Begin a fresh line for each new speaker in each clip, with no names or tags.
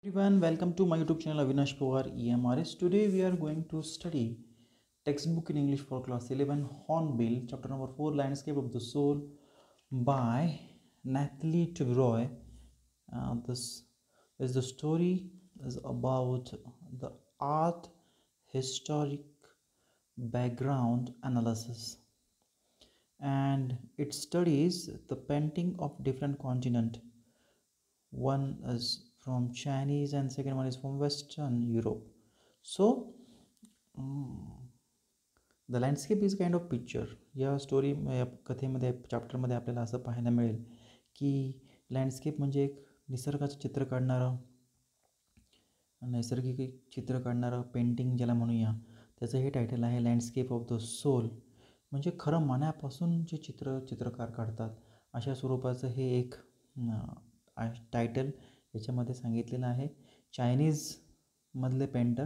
Everyone, welcome to my YouTube channel Avinash Pawar EMRS. Today we are going to study textbook in English for class 11 Hornbill, chapter number 4, Landscape of the Soul by Nathalie Tigroy. This is the story is about the art historic background analysis, and it studies the painting of different continent. One is from Chinese and second one is from Western Europe. So the landscape is kind of picture. या story या कथेमध्ये चॅप्टरमध्ये आपल्याला असं पाहायला मिळेल की landscape म्हणजे एक निसर्गाचं चित्र काढणारं, नैसर्गिक चित्र काढणारं पेंटिंग ज्याला म्हणूया, त्याचं हे टायटल आहे लँडस्केप ऑफ द सोल. म्हणजे खरं मनापासून जे चित्रकार काढतात अशा स्वरूपाचं हे एक टायटल याच्यामध्ये सांगितलेलं आहे. चायनीजमधले पेंटर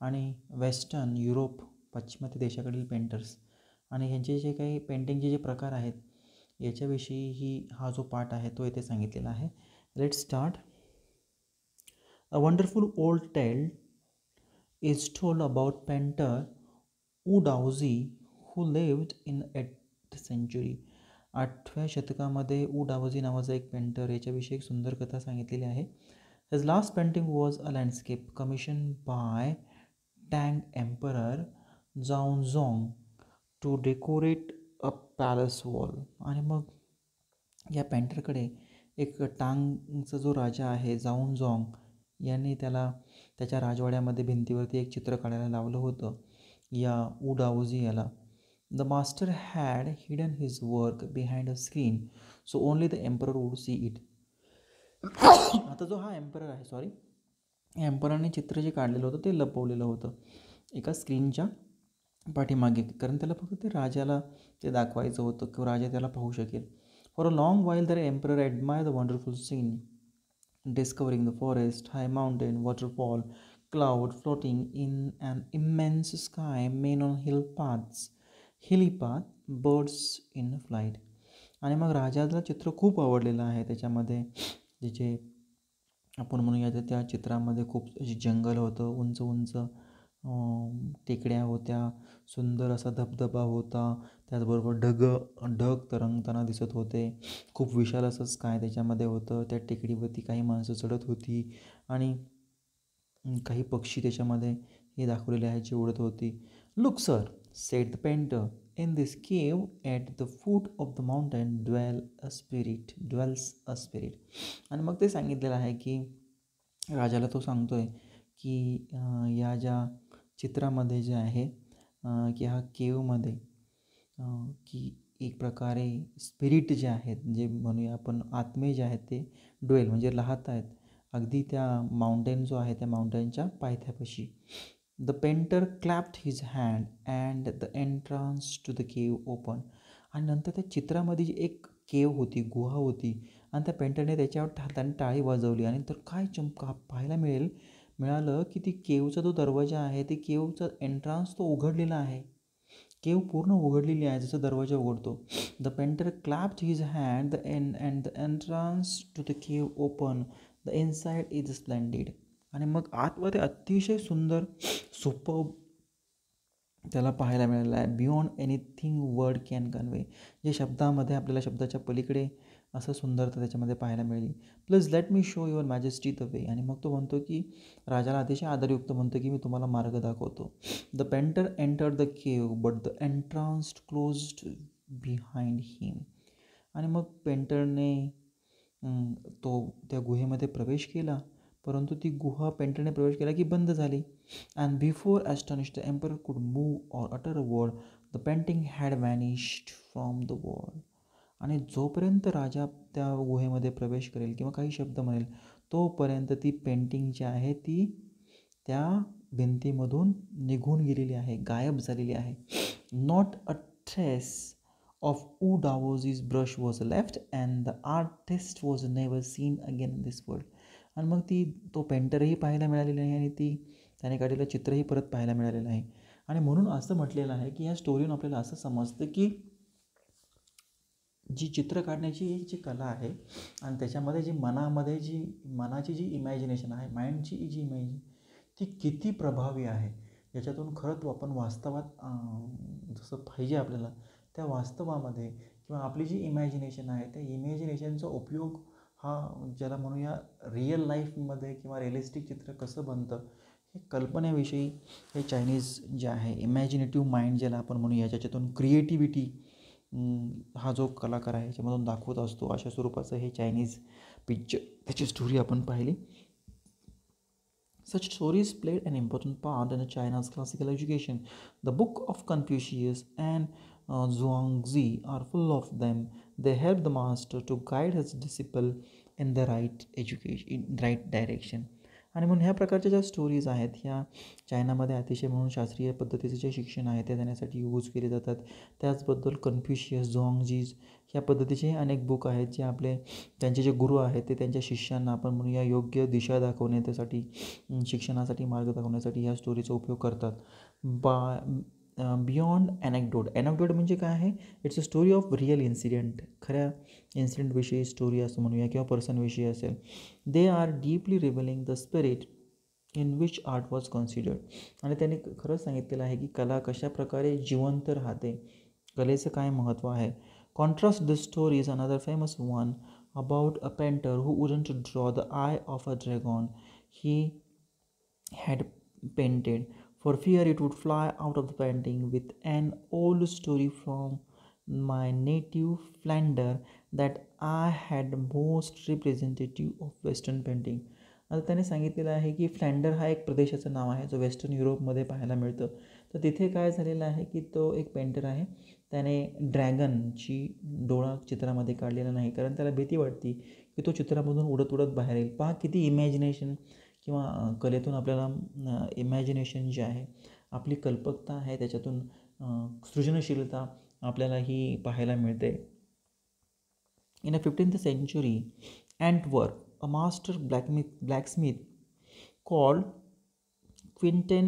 आणि वेस्टर्न युरोप पश्चिमात्य देशाकडील पेंटर्स आणि ह्यांचे जे काही पेंटिंगचे जे प्रकार आहेत याच्याविषयी हा जो पार्ट आहे तो इथे सांगितलेला आहे. Let's start. A wonderful old tale is told about painter Wu Daozi who lived in 8th century. 8व्या शतकामध्ये वू डाओझी नावाचा एक पेंटर, याच्याविषयी एक सुंदर कथा सांगितलेली आहे. His last painting was a landscape commission by Tang emperor Xuanzong to decorate a palace wall. आणि मग या पेंटरकडे एक टांगचा जो राजा आहे झाओझोंग यांनी त्याला त्याच्या राजवाड्यामध्ये भिंतीवरती एक चित्र काढायला लावलं होतं या वू डाओझी याला. The master had hidden his work behind a screen so only the emperor would see it. आता जो हा एम्परर आहे, सॉरी, एम्पररने चित्र जे काढलेलं होतं ते लपवलेलं होतं एका स्क्रीनच्या पाठीमागे, कारण त्याला फक्त ते राजाला ते दाखवायचं होतं किंवा राजा त्याला पाहू शकेल. For a long while the emperor admire the wonderful scene discovering the forest, high mountain, waterfall, cloud floating in an immense sky, men on hilly path, birds in flight. आणि मग राजाला चित्र खूप आवडलेलं आहे. त्याच्यामध्ये जे आपण म्हणूया त्या चित्रामध्ये खूप जंगल होतं, उंच उंच टेकड्या होत्या, सुंदर असा धबधबा होता, त्याचबरोबर ढग तरंगताना दिसत होते, खूप विशाल असं स्काय त्याच्यामध्ये होतं. त्या टेकडीवरती काही माणसं चढत होती आणि काही पक्षी त्याच्यामध्ये हे दाखवलेले आहेत जे उडत होती. Look sir, sed the painter, in this केव at the foot of the mountain dwells a spirit. आणि मग ते सांगितलेलं आहे की राजाला तो सांगतोय की या ज्या चित्रामध्ये जे आहे की ह्या केवमध्ये की एक प्रकारे स्पिरिट जे आहेत, जे म्हणूया आपण आत्मे जे आहेत ते ड्वेल म्हणजे राहत आहेत अगदी त्या माउंटेन जो आहे त्या माउंटेनच्या पायथ्यापाशी. The painter clapped his hand and the entrance to the cave open. आणि नंतर त्या चित्रामध्ये जी एक केव होती, गुहा होती, आणि त्या पेंटरने त्याच्यावर हाताने टाळी वाजवली आणि तर काय पाहायला मिळालं की ती केवचा जो दरवाजा आहे, ती केवचा एंट्रान्स तो उघडलेला आहे. केव पूर्ण उघडलेली आहे जसं दरवाजा उघडतो. The painter clapped his hand and the entrance to the cave open, the inside is splendid. आणि मग आतमध्ये अतिशय सुंदर सुपर्ब त्याला पाहायला मिळालं आहे. Beyond anything word can convey. जे शब्दामध्ये आपल्याला शब्दाच्या पलीकडे असं सुंदरता त्याच्यामध्ये पाहायला मिळेल. Please let me show your majesty the way. आणि मग तो म्हणतो की राजाला अतिशय आदरयुक्त म्हणतो की मी तुम्हाला मार्ग दाखवतो. The painter entered the cave but the entrance closed behind him. आणि मग पेंटरने तो त्या गुहेमध्ये प्रवेश केला, परंतु ती गुहा पेंटरने प्रवेश केला की बंद झाली. And before astonished the emperor could move or utter a word the painting had vanished from the wall. आणि जोपर्यंत राजा त्या गुहेमध्ये प्रवेश करेल किंवा काही शब्द म्हणेल तोपर्यंत ती पेंटिंग जी आहे ती त्या भिंतीमधून निघून गेलेली आहे, गायब झालेली आहे. Not a trace of Wu Daozi's brush was left and the artist was never seen again in this world. आणि मग तो पेंटरही पाहायला मिळालेला आहे आणि त्याने काढलेलं चित्रही परत पाहायला मिळालेलं आहे. आणि म्हणून असं म्हटलेलं आहे की या स्टोरीनं आपल्याला असं समजतं की जी चित्र काढण्याची एक जी कला आहे आणि त्याच्यामध्ये जी मनाची जी इमॅजिनेशन आहे, माइंडची जी ती किती प्रभावी आहे, याच्यातून खरंच आपण वास्तवात जसं पाहिजे आपल्याला त्या वास्तवामध्ये किंवा आपली जी इमॅजिनेशन आहे त्या इमॅजिनेशनचा उपयोग हा ज्याला म्हणूया रिअल लाईफमध्ये किंवा रिअलिस्टिक चित्र कसं बनतं हे कल्पनेविषयी हे चायनीज जे आहे इमॅजिनेटिव्ह माइंड ज्याला आपण म्हणूया ज्याच्यातून क्रिएटिव्हिटी हा जो कलाकार आहे याच्यामधून दाखवत असतो अशा स्वरूपाचं हे चायनीज पिक्चर त्याची स्टोरी आपण पाहिली. Such stories played an important part in China's classical education. The Book of Confucius and Zhuangzi are full of them. They help the master to guide his disciple in the right education, in right direction. आणि म्हणून ह्या प्रकारच्या ज्या stories आहेत ह्या चायनामध्ये अतिशय म्हणून शास्त्रीय पद्धतीचे जे शिक्षण आहे ते देण्यासाठी यूज केले जातात. त्याचबद्दल कन्फ्युशियस झॉंगजीज ह्या पद्धतीचे अनेक बुक आहेत जे आपले त्यांचे जे गुरु आहेत ते त्यांच्या शिष्यांना आपण म्हणूया योग्य दिशा दाखवण्यासाठी शिक्षणासाठी मार्ग दाखवण्यासाठी ह्या स्टोरीचा उपयोग करतात. बियॉन्ड ॲनेक्डोट म्हणजे काय आहे, it's a story of real incident, खऱ्या इन्सिडेंटविषयी स्टोरी असं म्हणूया किंवा पर्सनविषयी असेल. They are deeply revealing the spirit in which art was considered. आणि त्यांनी खरंच सांगितलेलं आहे की कला कशा प्रकारे जिवंत राहते, कलेचं काय महत्त्व आहे. Contrast this story is another famous one about a painter who wouldn't draw the eye of a dragon he had painted for fear it would fly out of the painting, with an old story from my native Flanders that I had most representative of western painting. आता त्याने सांगितलेलं आहे की फ्लँडर हा एक प्रदेशाचं नाव आहे जो वेस्टर्न युरोपमध्ये पाहायला मिळतं. तर तिथे काय झालेलं आहे की तो एक पेंटर आहे, त्याने ड्रॅगनची डोळा चित्रामध्ये काढलेला नाही कारण त्याला भीती वाटते की तो चित्रामधून उडत उडत बाहेर येईल. पहा किती इमॅजिनेशन किंवा कलेतून आपल्याला इमॅजिनेशन जे आहे आपली कल्पकता आहे त्याच्यातून सृजनशीलता आपल्याला ही पाहायला मिळते. In a 15th century Antwerp, a master blacksmith called Quentin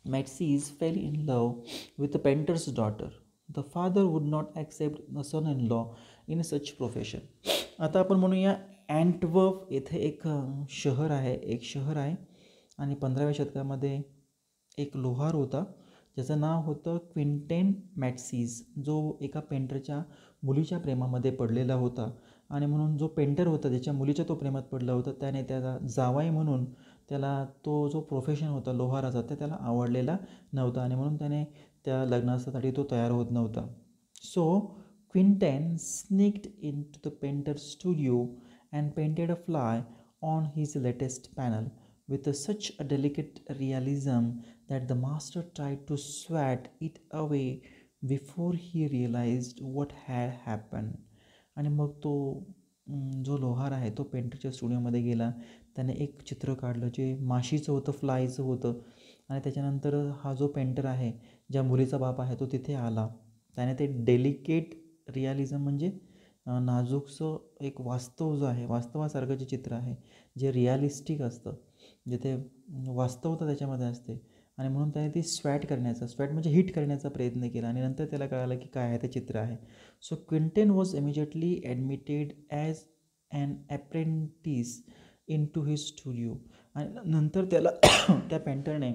Metzys fell in love with the painter's daughter. The father would not accept the son-in-law in such profession. आता आपण म्हणूया अँटवर्प येथे एक शहर आहे आणि 15व्या शतकामध्ये एक लोहार होता ज्याचं नाव होतं क्विंटेन मॅट्सीज, जो एका पेंटरच्या मुलीच्या प्रेमामध्ये पडलेला होता. आणि म्हणून जो पेंटर होता ज्याच्या मुलीच्या तो प्रेमात पडला होता त्याने त्याला जावाई म्हणून त्याला तो जो प्रोफेशन होता लोहाराचा त्याला आवडलेला नव्हता आणि म्हणून त्याने त्या लग्नासाठी तो तयार होत नव्हता. So Quinten sneaked into the painter's studio and painted a fly on his latest panel with such a delicate realism that the master tried to swat it away before he realized what had happened. आणि मग तो जो लोहार आहे तो पेंटरच्या स्टुडिओमध्ये गेला, त्याने एक चित्र काढलं जे माशीचं होतं, फ्लायचं होतं. आणि त्याच्यानंतर हा जो पेंटर आहे ज्या मुलीचा बाप आहे तो तिथे आला. त्याने ते डेलिकेट रियालिझम म्हणजे नाजूकचं एक वास्तव जो आहे वास्तवासारखं जे चित्र आहे जे रियालिस्टिक असतं जिथे वास्तवता त्याच्यामध्ये असते आणि म्हणून त्याने ती स्वॅट म्हणजे हिट करण्याचा प्रयत्न केला आणि नंतर त्याला कळालं की काय आहे ते चित्र आहे. So Quentin was immediately admitted as an apprentice into his studio. आणि नंतर त्याला त्या पेंटरने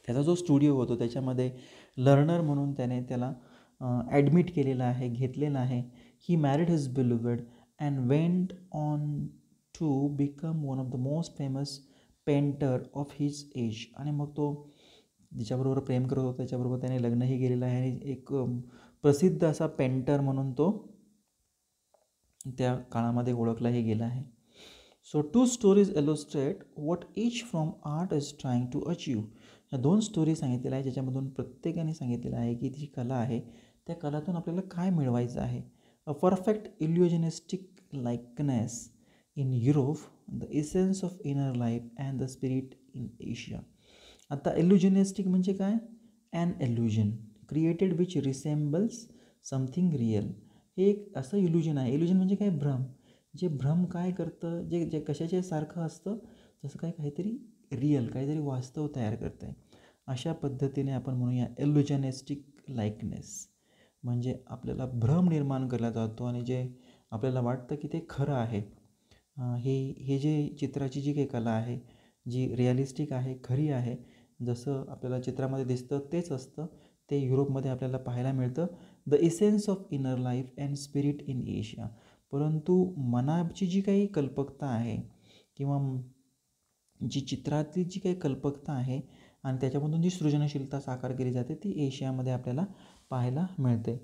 त्याचा जो स्टुडिओ होतो त्याच्यामध्ये लर्नर म्हणून त्याला ॲडमिट केलेलं आहे, घेतलेलं आहे. He married his beloved and went on to become one of the most famous painter of his age. आणि मग तो जिच्याबरोबर प्रेम करत होता त्याच्याबरोबर त्याने लग्नही केलेलं आहे आणि एक प्रसिद्ध असा पेंटर म्हणून तो त्या काळामध्ये ओळखलाही गेला आहे. So two stories illustrate what each from art is trying to achieve. ह्या दोन स्टोरी सांगितलेल्या आहे ज्याच्यामधून प्रत्येकाने सांगितलेलं आहे की जी कला आहे त्या कलातून आपल्याला काय मिळवायचं आहे. A perfect illusionistic likeness in Europe, the essence of inner life and the spirit in Asia. आता इल्युजनिस्टिक म्हणजे काय, an illusion created which resembles something real. हे एक असं इल्युजन आहे. इल्युजन म्हणजे काय, भ्रम. जे भ्रम काय करतं, जे कशाच्या सारखं असतं तसं काहीतरी रिअल काहीतरी वास्तव तयार करतं आहे. अशा पद्धतीने आपण म्हणूया इल्युजनिस्टिक लाईकनेस. म्हणजे आपल्याला भ्रम निर्माण केला जातो आणि जे आपल्याला वाटतं की ते खरं आहे. हे जे चित्राची जी काही कला आहे, जी रिअलिस्टिक आहे, खरी आहे, जसं आपल्याला चित्रामध्ये दिसतं तेच असतं, ते युरोपमध्ये आपल्याला पाहायला मिळतं. The essence of inner life and spirit in Asia. परंतु मनाची जी काही कल्पकता आहे किंवा जी चित्रातली जी काही कल्पकता आहे आणि त्याच्यामधून जी सृजनशीलता साकार केली जाते ती एशियामध्ये आपल्याला पाहायला मिळते.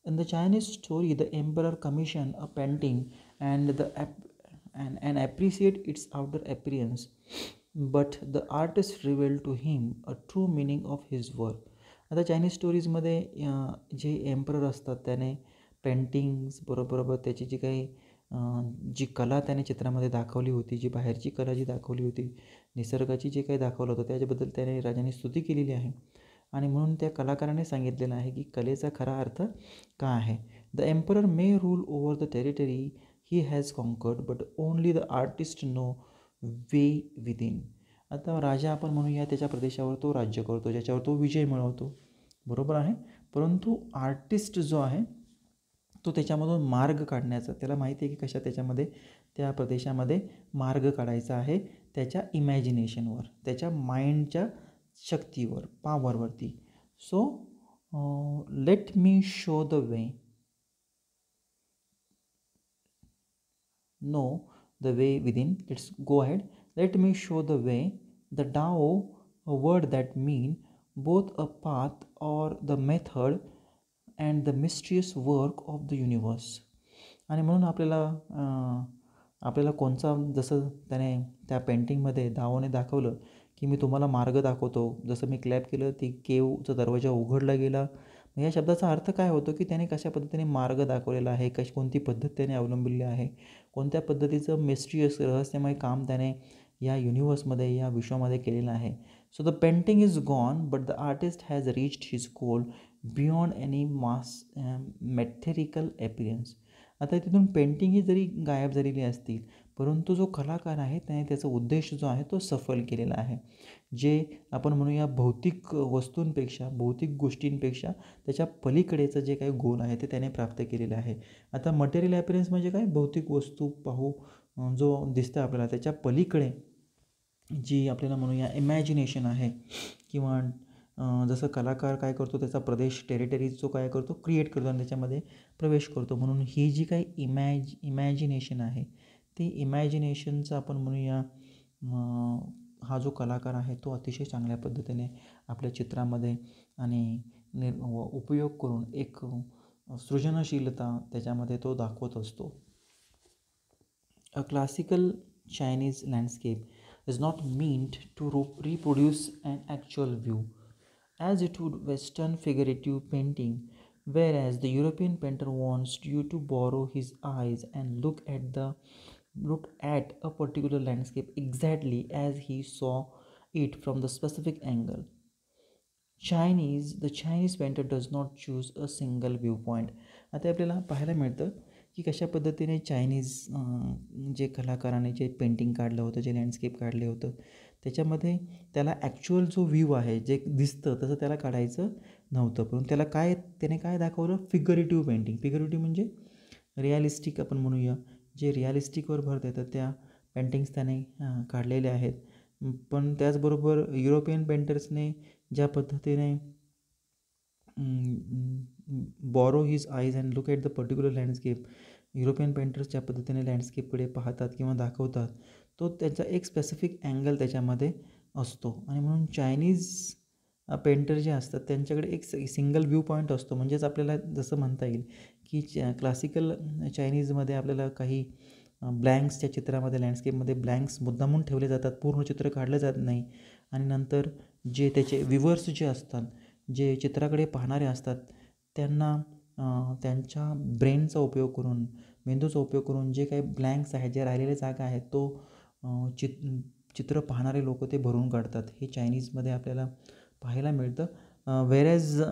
In the Chinese story the emperor commission a painting and and appreciate its outer appearance, but the artist revealed to him a true meaning of his work. आता चायनीज स्टोरीजमध्ये जे एम्परर असतात त्याने पेंटिंग्स बरोबर त्याची जी काही जी कला त्याने चित्रामध्ये दाखवली होती, जी बाहेरची कला जी दाखवली होती, निसर्गाची जे काही दाखवलं होतं त्याच्याबद्दल त्याने राजाने स्तुती केलेली आहे. आणि म्हणून त्या कलाकाराने सांगितलेलं आहे की कलेचा खरा अर्थ काय आहे. The emperor may rule over the territory he has conquered but only the artist know the विदिन. आता राजा आपण म्हणूया त्याच्या प्रदेशावर तो राज्य करतो, ज्याच्यावर तो विजय मिळवतो, बरोबर आहे. परंतु आर्टिस्ट जो आहे तो त्याच्यामधून मार्ग काढण्याचा त्याला माहिती आहे की कशा त्याच्यामध्ये त्या प्रदेशामध्ये मार्ग काढायचा आहे, त्याच्या इमॅजिनेशनवर, त्याच्या माइंडच्या शक्तीवर, पॉवरवरती. So let me show the way. Know the way within. Let's go ahead. Let me show the way. The Dao, a word that mean both a path or the method and the mysterious work of the universe. आणि म्हणून आपल्याला कोणचा, जसं त्याने त्या पेंटिंगमध्ये दाओने दाखवलं की मी तुम्हाला मार्ग दाखवतो, जसं मी क्लॅप केलं ती केवचा दरवाजा उघडला गेला. या शब्दाचा अर्थ काय होतो की त्याने कशा पद्धतीने मार्ग दाखवलेला आहे, कोणती पद्धत त्याने अवलंबलेली आहे, कोणत्या पद्धतीचं मिस्ट्रियस रहस्यमय काम त्याने या युनिवर्समध्ये, या विश्वामध्ये केलेलं आहे. So the painting is gone but the artist has reached his goal beyond any material appearance. आता तिथून पेंटिंग ही जरी गायब झालेली असतील, परंतु जो कलाकार आहे त्याने त्याचा उद्देश जो आहे तो सफल केलेला आहे. जे आपण म्हणूया भौतिक वस्तूंपेक्षा, भौतिक गोष्टींपेक्षा त्याच्या पलीकडेचं जे काही गोल आहे ते त्याने प्राप्त केलेलं आहे. आता मटेरियल ॲपियरन्स म्हणजे काय, भौतिक वस्तू पाहू जो दिसतं आपल्याला त्याच्या पलीकडे जी आपल्याला म्हणूया इमॅजिनेशन आहे किंवा जसं कलाकार काय करतो त्याचा प्रदेश, टेरिटरीज जो काय करतो क्रिएट करतो आणि त्याच्यामध्ये प्रवेश करतो. म्हणून ही जी काही इमॅजिनेशन आहे ती इमॅजिनेशनचं आपण म्हणूया हा जो कलाकार आहे तो अतिशय चांगल्या पद्धतीने आपल्या चित्रामध्ये आणि उपयोग करून एक सृजनशीलता त्याच्यामध्ये तो दाखवत असतो. A classical Chinese landscape is not meant to reproduce an actual view, as it would Western figurative painting, whereas the European painter wants you to borrow his eyes and look at a particular landscape exactly as he saw it from the specific angle. The Chinese painter does not choose a single viewpoint. आता आपल्याला पाहायला मिळतं की कशा पद्धतीने Chinese जे कलाकाराने जे पेंटिंग काढलं होतं, जे लँडस्केप काढले होतं, त्याच्यामध्ये त्याला ॲक्च्युअल जो व्ह्यू आहे जे दिसतं तसं त्याला काढायचं नव्हतं. पण त्याने काय दाखवलं, फिगरेटिव्ह पेंटिंग. फिगरेटिव्ह म्हणजे रिॲलिस्टिक आपण म्हणूया, जे रिॲलिस्टिकवर भर देतात त्या पेंटिंग्स त्याने काढलेल्या आहेत. पण त्याचबरोबर युरोपियन पेंटर्सने ज्या पद्धतीने borrow his eyes and look at the particular landscape, European painters ज्या पद्धतीने लँडस्केपकडे पाहतात किंवा दाखवतात तो त्याचा एक स्पेसिफिक अँगल त्याच्यामध्ये असतो. आणि म्हणून चायनीज पेंटर जे असतात त्यांच्याकडे एक सिंगल व्ह्यू पॉईंट असतो. म्हणजेच आपल्याला जसं म्हणता येईल की क्लासिकल चायनीजमध्ये आपल्याला काही ब्लँक्सच्या चित्रामध्ये, लँडस्केपमध्ये ब्लँक्स मुद्दामून ठेवले जातात, पूर्ण चित्र काढलं जात नाही. आणि नंतर जे त्याचे व्ह्यूवर्स जे असतात, जे चित्राकडे पाहणारे असतात, त्यांना त्यांच्या ब्रेनचा उपयोग करून, मेंदूचा उपयोग करून जे काही ब्लँक्स आहेत, जे राहिलेले जागा आहेत तो चित्र पाहणारे लोक ते भरून काढतात. हे चायनीजमध्ये आपल्याला पाहायला मिळतं. Whereas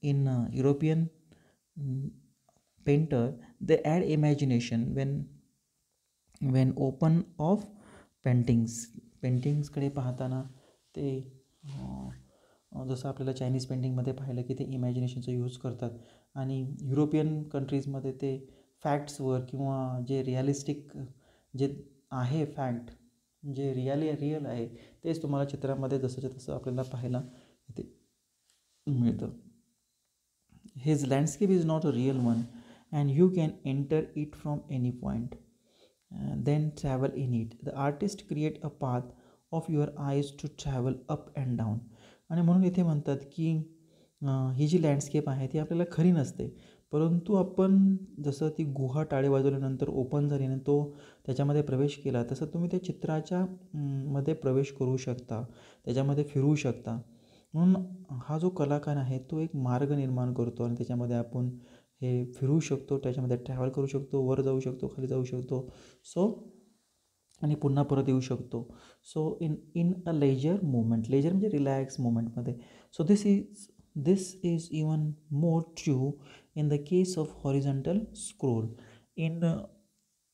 in European painter they add imagination when open of पेंटिंग्सकडे पाहताना ते जसं आपल्याला चायनीज पेंटिंगमध्ये पाहिलं की ते इमॅजिनेशनचा यूज करतात आणि युरोपियन कंट्रीजमध्ये ते फॅक्ट्सवर किंवा जे रिॲलिस्टिक जे आहे फॅक्ट जे रिअल आहे तेच तुम्हाला चित्रामध्ये जसंच्या तसं आपल्याला पाहायला इथे मिळतं. His landscape is not a real one, and you can enter it from any point, then travel in it. The artist create a path of your eyes to travel up and down. आणि म्हणून इथे म्हणतात की ही जी landscape आहे ती आपल्याला खरी नसते, परंतु आपण जसं ती गुहा टाळे वाजवल्यानंतर ओपन झाली आणि तो त्याच्यामध्ये प्रवेश केला, तसं तुम्ही त्या चित्राच्या मध्ये प्रवेश करू शकता, त्याच्यामध्ये फिरू शकता. म्हणून हा जो कलाकार आहे तो एक मार्ग निर्माण करतो आणि त्याच्यामध्ये आपण हे फिरू शकतो, त्याच्यामध्ये ट्रॅव्हल करू शकतो, वर जाऊ शकतो, खाली जाऊ शकतो. सो आणि पुन्हा परत येऊ शकतो. So in a leisure movement, leisure म्हणजे रिलॅक्स मुवमेंटमध्ये. So this is even more true in the case of horizontal scroll,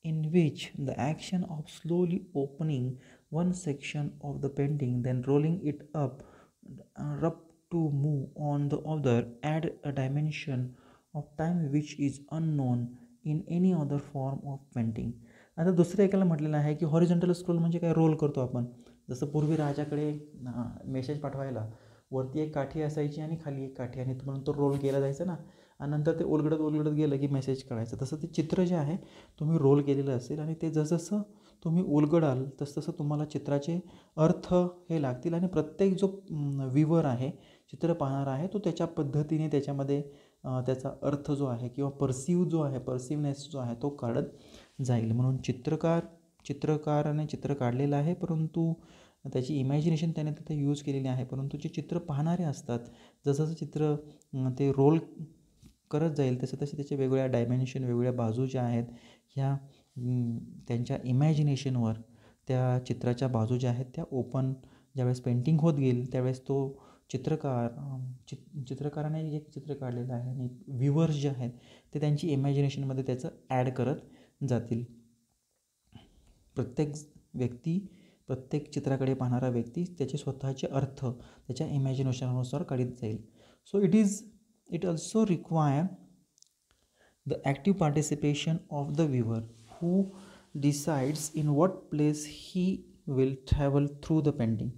in which the action of slowly opening one section of the painting, then rolling it up to move on the other, add a dimension of time which is unknown in any other form of painting. आता दुसऱ्या एकाला म्हटलेलं आहे की horizontal scroll म्हणजे काय, role करतो आपण. जसं पूर्वी राजाकडे मेसेज पाठवायला वरती एक काठी असायची आणि खाली एक काठी, आणि म्हणून तो रोल केला जायचा ना, आणि नंतर ते उलगडत गेलं की मेसेज कळायचं. तसं ते चित्र जे आहे तुम्ही रोल केलेलं असेल आणि ते जसं तुम्ही उलगडाल तसं तुम्हाला चित्राचे अर्थ हे लागतील, आणि प्रत्येक जो व्ह्यूवर आहे, चित्र पाहणारा आहे, तो त्याच्या पद्धतीने त्याच्यामध्ये त्याचा अर्थ जो आहे किंवा पर्सिवनेस जो आहे तो काढत जाईल. म्हणून चित्रकाराने चित्र काढलेलं आहे, परंतु त्याची इमॅजिनेशन त्याने तिथे यूज केलेली आहे. परंतु जे चित्र पाहणारे असतात, जसं चित्र ते रोल करत जाईल तसे त्याचे वेगवेगळ्या डायमेन्शन, वेगवेगळ्या बाजू ज्या आहेत ह्या त्यांच्या इमॅजिनेशनवर त्या चित्राच्या बाजू ज्या आहेत त्या ओपन ज्यावेळेस पेंटिंग होत गेल त्यावेळेस तो चित्रकाराने जे चित्र काढलेलं आहे आणि व्ह्यूवर्स जे आहेत ते त्यांची इमॅजिनेशनमध्ये त्याचं ॲड करत जातील. प्रत्येक चित्राकडे पाहणारा व्यक्ती त्याचे स्वतःचे अर्थ त्याच्या इमॅजिनेशननुसार काढत जाईल. So it also require the active participation of the viewer, who decides in what place he will travel through the painting.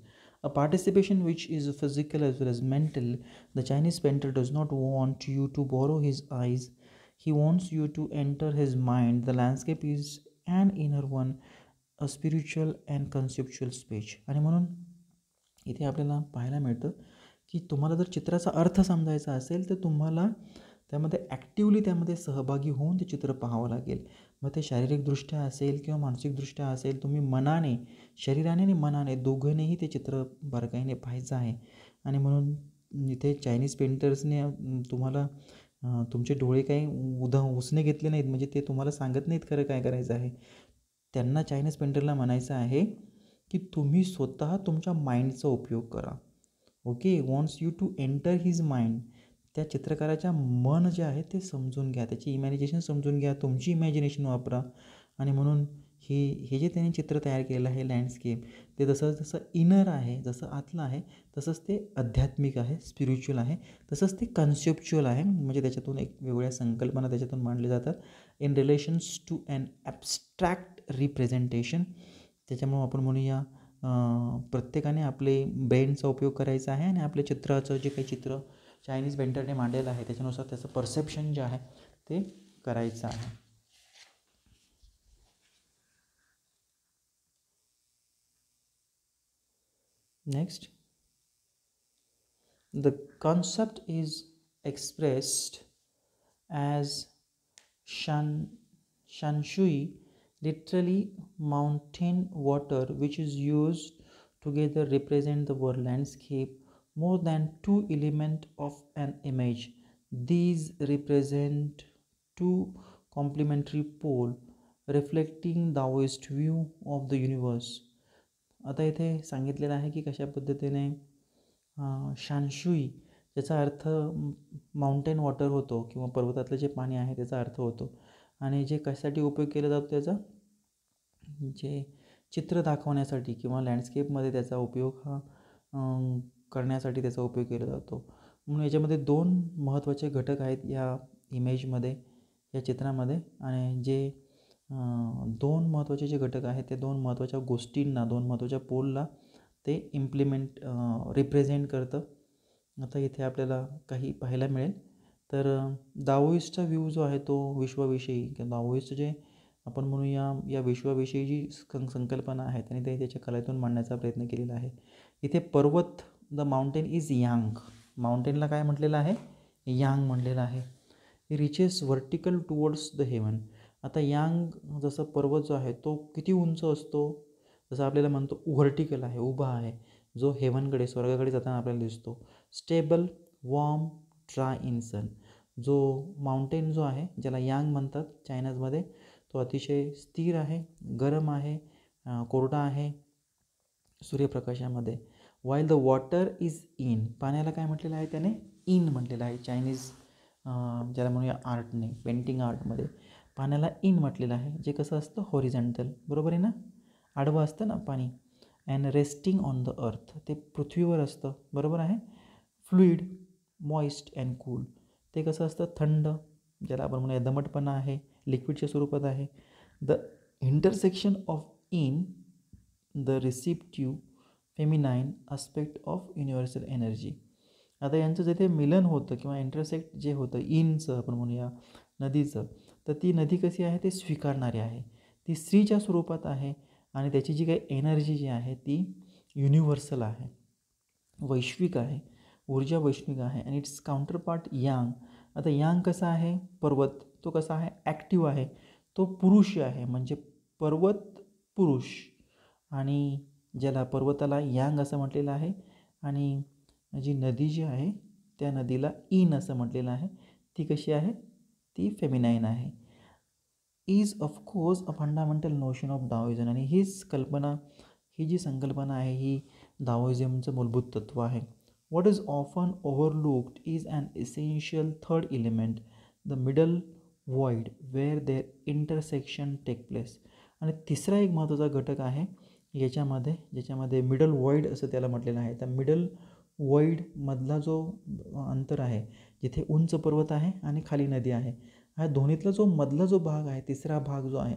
A participation which is physical as well as mental. The Chinese painter does not want you to borrow his eyes. He wants you to enter his mind. The landscape is an inner one, a spiritual and conceptual space. आणि म्हणून इथे आपल्याला पाहायला मिळतं की तुम्हाला जर चित्राचा अर्थ समजायचा असेल तर तुम्हाला त्यामध्ये ॲक्टिवली त्यामध्ये सहभागी होऊन ते चित्र पाहावं लागेल. मग ते शारीरिकदृष्ट्या असेल किंवा मानसिकदृष्ट्या असेल, तुम्ही शरीराने आणि मनाने दोघांनीही ते चित्र बारकाईने पाहायचं आहे. आणि म्हणून इथे चायनीज पेंटर्सने तुम्हाला तुमचे डोळे काही उसने घेतले नाहीत, म्हणजे ते तुम्हाला सांगत नाहीत खरं काय करायचं आहे. त्यांना चायनीज पेंटरला म्हणायचं आहे की तुम्ही स्वतः तुमच्या माइंडचा उपयोग करा. Okay, wants you to enter his mind. त्या चित्रकाराच्या मन जे आहे ते समजून घ्या, त्याची इमॅजिनेशन समजून घ्या, तुमची इमॅजिनेशन वापरा. आणि म्हणून हे जे त्यांनी चित्र तयार केलेलं आहे लँडस्केप, ते जसं इनर आहे, जसं आतलं आहे, तसंच ते आध्यात्मिक आहे, स्पिरिच्युअल आहे, तसंच ते कन्सेप्च्युअल आहे. म्हणजे त्याच्यातून एक वेगवेगळ्या संकल्पना त्याच्यातून मांडल्या जातात in relations to an abstract representation. त्याच्यामुळं आपण म्हणूया प्रत्येकाने आपले ब्रेनचा उपयोग करायचा आहे आणि आपल्या चित्राचं जे काही चित्र चायनीज पेंटरने मांडलेलं आहे त्याच्यानुसार त्याचं परसेप्शन जे आहे ते करायचं आहे. Next, the concept is expressed as shanshui, literally mountain water, which is used together represent the world landscape more than two elements of an image. These represent two complementary poles reflecting Taoist view of the universe. आता इथे सांगितलेलं आहे की कशा पद्धतीने शानशुई त्याचा अर्थ mountain water होतो किंवा पर्वतातलं जे पाणी आहे त्याचा अर्थ होतो, आणि जे कशासाठी उपयोग केला जातो त्याचा, जे चित्र दाखवण्यासाठी किंवा लँडस्केपमध्ये त्याचा उपयोग हा करण्यासाठी त्याचा उपयोग केला जातो. म्हणून याच्यामध्ये 2 महत्त्वाचे घटक आहेत या इमेजमध्ये, या चित्रामध्ये. आणि जे 2 महत्त्वाचे जे घटक आहेत त्या 2 महत्त्वाच्या गोष्टींना, 2 महत्त्वाच्या पोलला ते रिप्रेझेंट करतं. आता इथे आपल्याला काही पाहायला मिळेल. तर दाओईस्टचा व्ह्यू जो आहे तो विश्वाविषयी किंवा दाओईस्ट जे आपण म्हणूया या विश्वाविषयी जी संकल्पना आहे आणि ते त्याच्या कलेतून मांडण्याचा प्रयत्न केलेला आहे. इथे पर्वत, द माउंटेन इज यांग. माउंटेनला काय म्हटलेलं आहे? यांग म्हटलेलं आहे. He reaches vertical towards the heaven. आता यांग जसं पर्वत जो आहे तो किती उंच असतो? जसं आपल्याला म्हणतो व्हर्टिकल आहे, उभा आहे, जो हेवनकडे, स्वर्गाकडे जाताना आपल्याला दिसतो. स्टेबल, वॉर्म, ड्राय इन सन. जो माउंटेन जो आहे, ज्याला यांग म्हणतात चायनाजमध्ये, तो अतिशय स्थिर आहे, गरम आहे, कोरडा आहे सूर्यप्रकाशामध्ये. While the water is yin. पाण्याला काय म्हटलेलं आहे त्याने? इन म्हटलेलं आहे. चायनीज ज्याला म्हणूया आर्टने, पेंटिंग आर्टमध्ये पाण्याला इन म्हटलेलं आहे, जे कसं असतं? हॉरिझॉन्टल. बरोबर आहे ना? आडवं असतं ना पाणी. And resting on the earth. ते पृथ्वीवर असतं. बरोबर आहे. Fluid, moist and cool. ते कसं असतं? थंड, ज्याला आपण म्हणूया दमटपणा आहे, लिक्विडच्या स्वरूपात आहे. The intersection of yin the receptive feminine aspect of universal energy. आता यांचं जिथे मिलन होतं किंवा इंटरसेक्ट जे होतं इनचं, आपण म्हणूया नदीचं, तर ती नदी कशी आहे? ते स्वीकारणारी आहे, ती स्त्रीच्या स्वरूपात आहे आणि त्याची जी काही एनर्जी जी आहे ती युनिव्हर्सल आहे, वैश्विक आहे, ऊर्जा वैश्विक आहे. आणि इट्स काउंटर पार्ट यांग. आता यांग कसा आहे? पर्वत, तो कसा आहे? ॲक्टिव्ह आहे, तो पुरुष आहे, म्हणजे पर्वत पुरुष. आणि ज्याला पर्वताला यांग असं म्हटलेलं आहे आणि जी नदी जी आहे त्या नदीला इन असं म्हटलेलं आहे. ती कशी आहे? ती फेमिनाईन आहे. Is of course a fundamental notion of Daoism. आणि ही जी संकल्पना आहे ही दाओइझमचं मूलभूत तत्व आहे. What is often overlooked is an essential third element, the middle void, where their intersection take place. आणि तिसरा एक महत्त्वाचा घटक आहे ज्याच्यामध्ये मिडल वॉइड असं त्याला म्हटलेलं आहे. त्या मिडल वॉइडमधला जो अंतर आहे, जिथे उंच पर्वत आहे आणि खाली नदी आहे, हा दोन्हीतला जो मधला जो भाग आहे, तिसरा भाग जो आहे,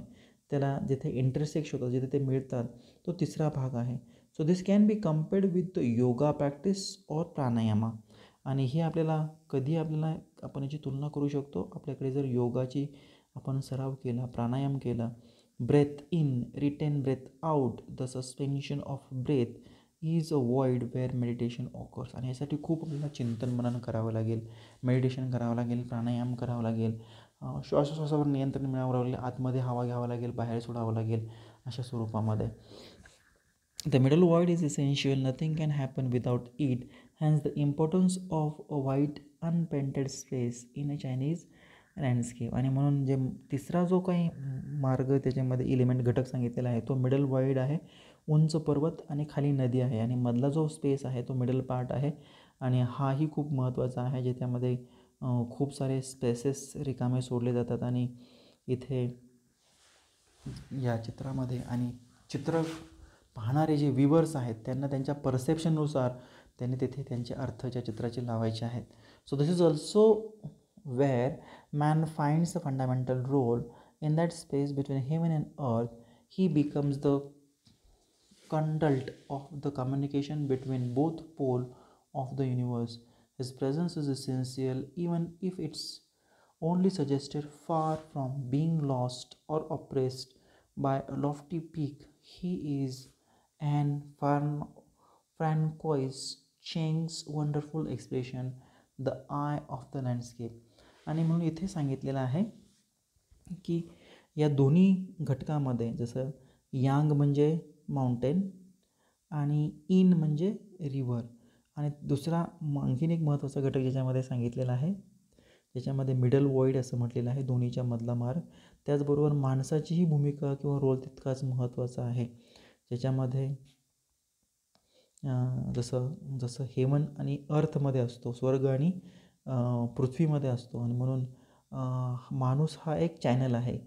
त्याला जिथे इंटरसेक्ट होतं, जिथे ते मिळतात, तो तिसरा भाग आहे. So this can be compared with yoga practice और प्राणायामा. आणि हे आपण याची तुलना करू शकतो. आपल्याकडे जर योगाची आपण सराव केला, प्राणायाम केला, breath in, retain breath out, the suspension of breath is a void where meditation occurs. आणि यासाठी खूप आपल्याला चिंतन मनन करावं लागेल, मेडिटेशन करावं लागेल, प्राणायाम करावं लागेल, श्वासोश्वासावर नियंत्रण मिळावं लागेल, आतमध्ये हवा घ्यावं लागेल, बाहेर सोडावं लागेल, अशा स्वरूपामध्ये. The middle void is essential. Nothing can happen without it. Hence the importance of a white unpainted space in a Chinese landscape. आणि म्हणून जे तिसरा जो काही मार्ग त्याच्यामध्ये इलिमेंट घटक सांगितलेला आहे तो मिडल वाईड आहे, उंच पर्वत आणि खाली नदी आहे, आणि मधला जो स्पेस आहे तो मिडल पार्ट आहे. आणि हाही खूप महत्त्वाचा आहे, जे त्यामध्ये खूप सारे स्पेसेस रिकामे सोडले जातात. आणि इथे या चित्रामध्ये आणि चित्र पाहणारे जे व्ह्यूवर्स आहेत त्यांना त्यांच्या परसेप्शननुसार त्यांनी तिथे त्यांचे अर्थच्या चित्राचे लावायचे आहेत. So this is also where man finds a fundamental role in that space between heaven and earth. He becomes the conduit of the communication between both pole of the universe. His presence is essential even if it's only suggested far from being lost or oppressed by a lofty peak. He is an Francois Cheng's wonderful expression, the eye of the landscape. आणि म्हणून इथे सांगितलेलं आहे की या दोन्ही घटकामध्ये, जसं यांग म्हणजे माउंटेन आणि इन म्हणजे रिव्हर, आणि दुसरा आणखीन एक महत्त्वाचा घटक ज्याच्यामध्ये सांगितलेला आहे, ज्याच्यामध्ये मिडल वॉइड असं म्हटलेलं आहे, दोन्हीच्या मधला मार्ग. त्याचबरोबर माणसाचीही भूमिका किंवा रोल तितकाच महत्त्वाचा आहे, ज्याच्यामध्ये जसं हेवन आणि अर्थमध्ये असतो, स्वर्ग आणि पृथ्वीमध्ये असतो. आणि म्हणून माणूस हा एक चॅनल आहे,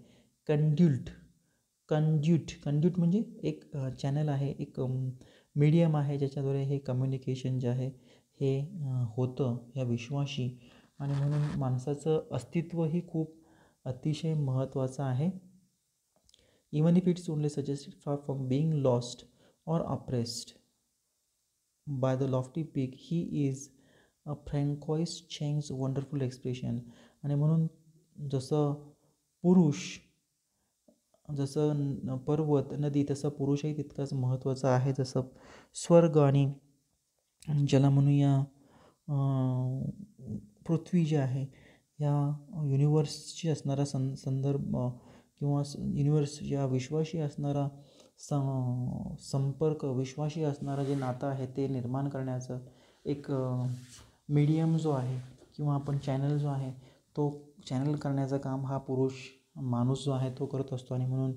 कंड्यूट म्हणजे एक चॅनल आहे, एक मीडियम आहे ज्याच्याद्वारे हे कम्युनिकेशन जे आहे हे होतं ह्या विश्वाशी. आणि म्हणून माणसाचं अस्तित्वही खूप अतिशय महत्त्वाचं आहे. Even if it's only suggested for from being lost or oppressed by the lofty peak he is a François Cheng's wonderful expression. आणि म्हणून जसं पुरुष, जसं पर्वत नदी, तसं पुरुषही तितकाच महत्त्वाचा आहे. जसं स्वर्ग आणि ज्याला म्हणूया पृथ्वी जी आहे या युनिवर्सशी असणारा संदर्भ किंवा युनिवर्स या विश्वाशी असणारा संपर्क, विश्वाशी असणारं जे नातं आहे ते निर्माण करण्याचं एक मीडियम जो आहे किंवा आपण चॅनल जो आहे तो चॅनल करण्याचं काम हा पुरुष माणूस जो आहे तो करत असतो. आणि म्हणून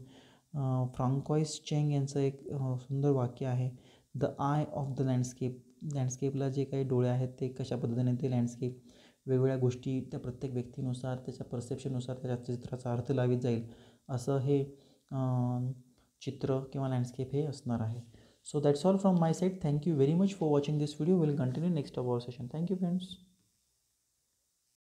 फ्रांकॉइस चेंग यांचं एक सुंदर वाक्य आहे, the eye of the landscape. लँडस्केपला जे काही डोळे आहेत ते कशा पद्धतीने ते लँडस्केप वेगवेगळ्या गोष्टी त्या प्रत्येक व्यक्तीनुसार त्याच्या परसेप्शननुसार त्याच्या चित्राचा अर्थ लावित जाईल असं हे चित्र किंवा लँडस्केप हे असणार आहे. So that's all from my side. Thank you very much for watching this video. Will continue next our session. Thank you friends.